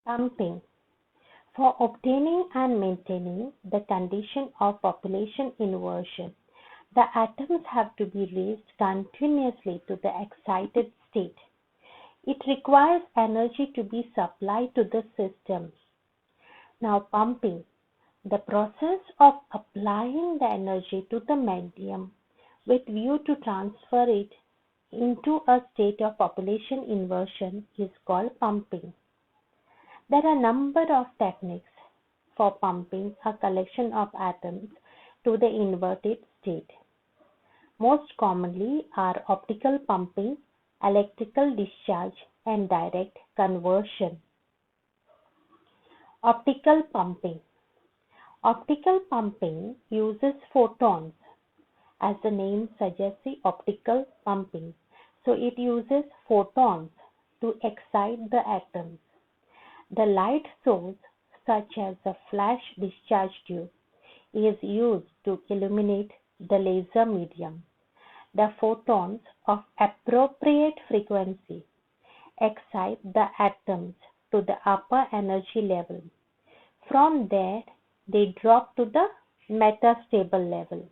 Pumping. For obtaining and maintaining the condition of population inversion, the atoms have to be raised continuously to the excited state. It requires energy to be supplied to the system. Now, pumping. The process of applying the energy to the medium with view to transfer it into a state of population inversion is called pumping. There are a number of techniques for pumping a collection of atoms to the inverted state. Most commonly are optical pumping, electrical discharge, and direct conversion. Optical pumping. Optical pumping uses photons, as the name suggests, the optical pumping. So it uses photons to excite the atoms. The light source, such as a flash discharge tube, is used to illuminate the laser medium. The photons of appropriate frequency excite the atoms to the upper energy level. From there, they drop to the metastable level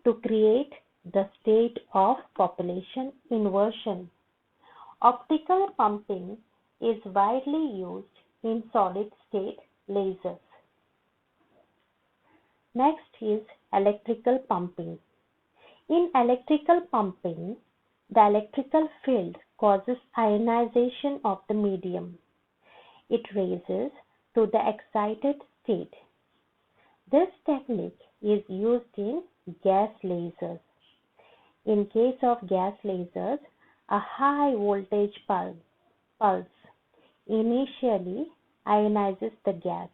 to create the state of population inversion. Optical pumping is widely used in solid-state lasers. Next is electrical pumping. In electrical pumping, the electrical field causes ionization of the medium. It raises to the excited state. This technique is used in gas lasers. In case of gas lasers, a high voltage pulse initially ionizes the gas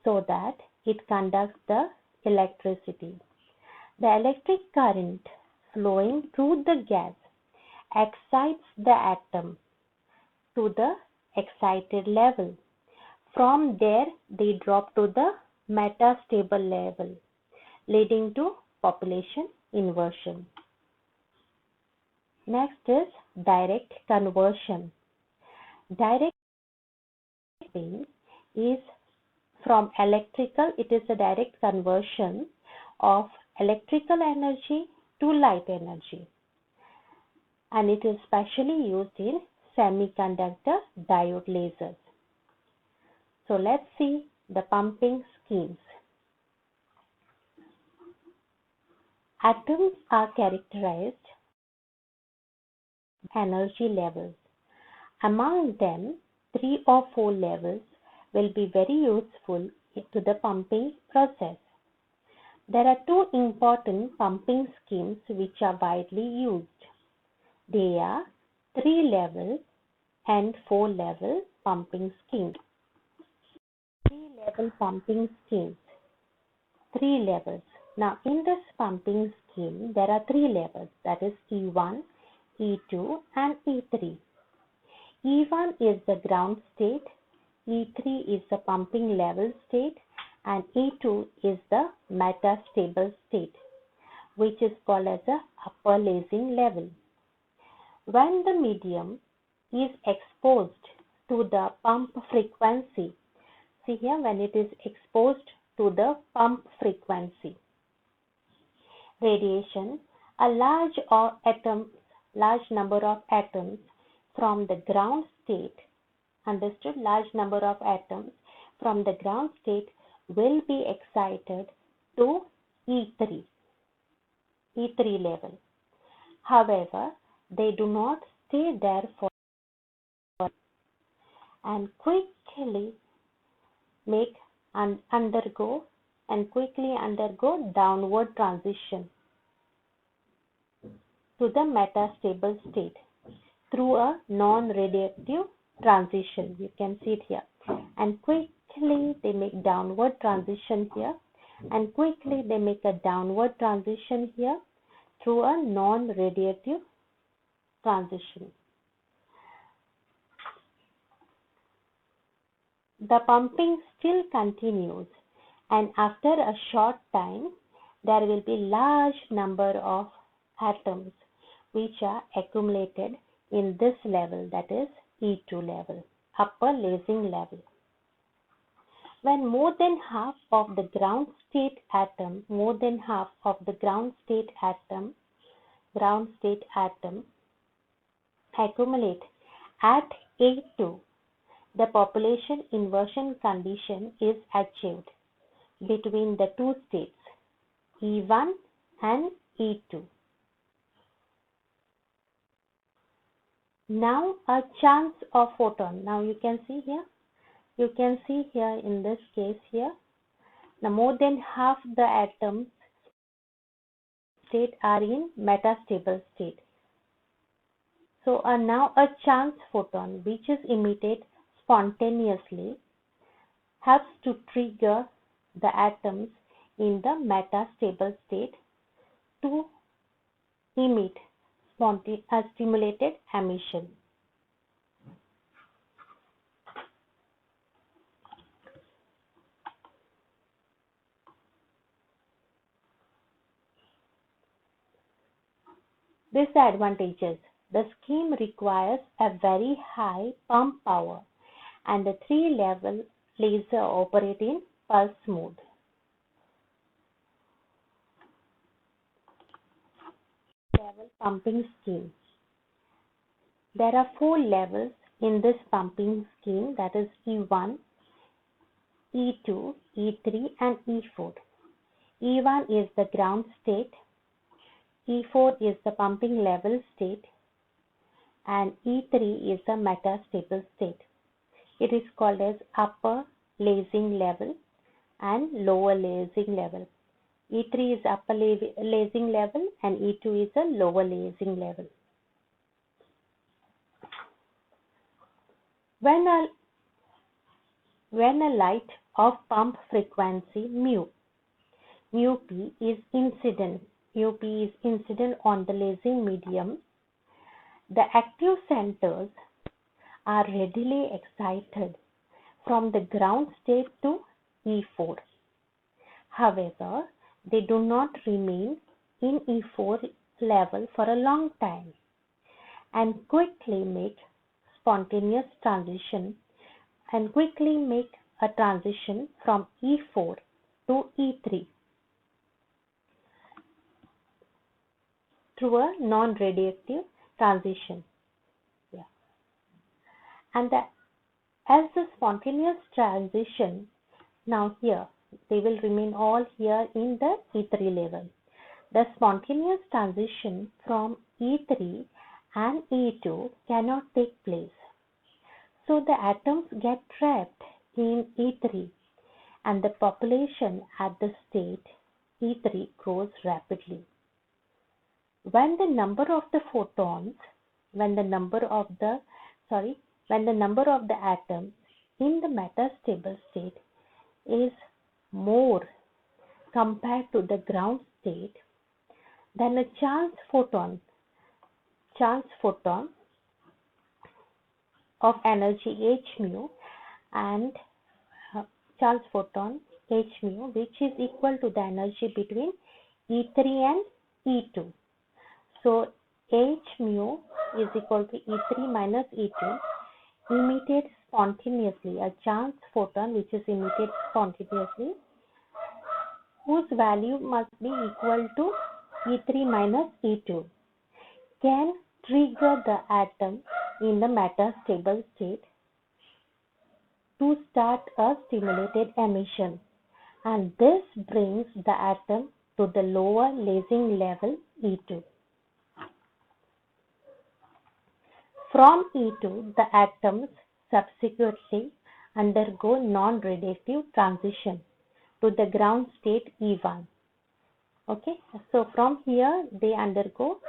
so that it conducts the electricity. The electric current flowing through the gas excites the atom to the excited level. From there, they drop to the metastable level, leading to population inversion. Next is direct conversion. Direct conversion is from electrical, it is a direct conversion of electrical energy to light energy, and it is specially used in semiconductor diode lasers. So let's see the pumping schemes. Atoms are characterized by energy levels. Among them, 3 or 4 levels will be very useful to the pumping process. There are 2 important pumping schemes which are widely used. They are 3-level and 4-level pumping schemes. 3-level pumping schemes. 3 levels. Now, in this pumping scheme, there are 3 levels, that is E1, E2, and E3. E1 is the ground state, E3 is the pumping level state, and E2 is the metastable state, which is called as the upper lasing level. When the medium is exposed to the pump frequency, see here, when it is exposed to the pump frequency radiation, a large number of atoms from the ground state, understood, large number of atoms from the ground state will be excited to E3 level. However, they do not stay there for and quickly undergo downward transition to the metastable state through a non-radiative transition. You can see it here. And quickly they make downward transition here, and quickly they make a downward transition here through a non-radiative transition. The pumping still continues, and after a short time there will be large number of atoms which are accumulated in this level, that is E2 level, upper lasing level. When more than half of the ground state atom, ground state atom accumulate at A2, the population inversion condition is achieved between the two states E1 and E2. Now a chance of photon. Now you can see here in this case here, now more than half the atoms state are in metastable state. So now a chance photon which is emitted spontaneously helps to trigger the atoms in the metastable state to emit stimulated emission. Disadvantages. The scheme requires a very high pump power and a 3-level laser operate in pulse mode. Level pumping scheme. There are 4 levels in this pumping scheme, that is E1, E2, E3 and E4. E1 is the ground state, E4 is the pumping level state, and E3 is the metastable state. It is called as upper lasing level and lower lasing level. E3 is upper lasing level and E2 is a lower lasing level. When a light of pump frequency mu p is incident on the lasing medium, the active centers are readily excited from the ground state to E4. However, they do not remain in E4 level for a long time and quickly make a transition from E4 to E3 through a non-radioactive transition. And as the spontaneous transition, now here they will remain all here in the E3 level. The spontaneous transition from E3 and E2 cannot take place. So the atoms get trapped in E3 and the population at the state E3 grows rapidly. When the number of the atoms in the metastable state is more compared to the ground state, then a chance photon of energy h mu and chance photon h mu, which is equal to the energy between E3 and E2. So h mu is equal to E3 minus E2 emitted spontaneously, a chance photon which is emitted spontaneously, whose value must be equal to E3 minus E2, can trigger the atom in the metastable state to start a stimulated emission, and this brings the atom to the lower lasing level E2. From E2, the atoms subsequently undergo non-radioactive transition to the ground state E1. Okay, so from here they undergo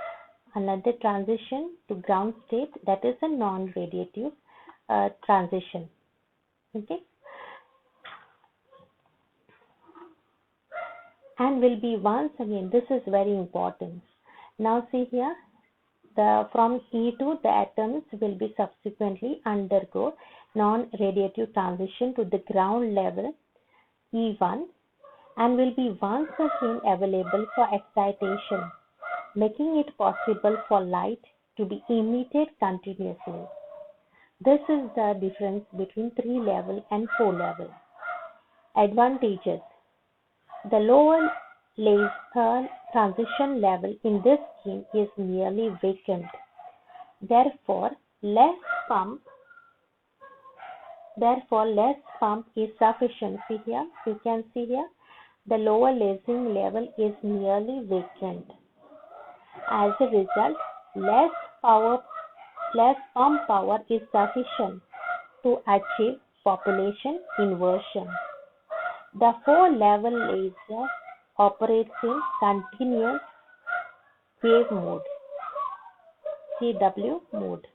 another transition to ground state, that is a non-radiative transition. Okay, and will be once again, this is very important. Now see here, from E2 the atoms will be subsequently undergo non-radiative transition to the ground level E1 and will be once again available for excitation, making it possible for light to be emitted continuously. This is the difference between 3 level and 4 level. Advantages: the lower laser transition level in this scheme is nearly vacant. Therefore, less pump is sufficient. See here, you can see here, the lower lasing level is nearly vacant. As a result, less pump power is sufficient to achieve population inversion. The 4-level laser operates in continuous wave mode, CW mode.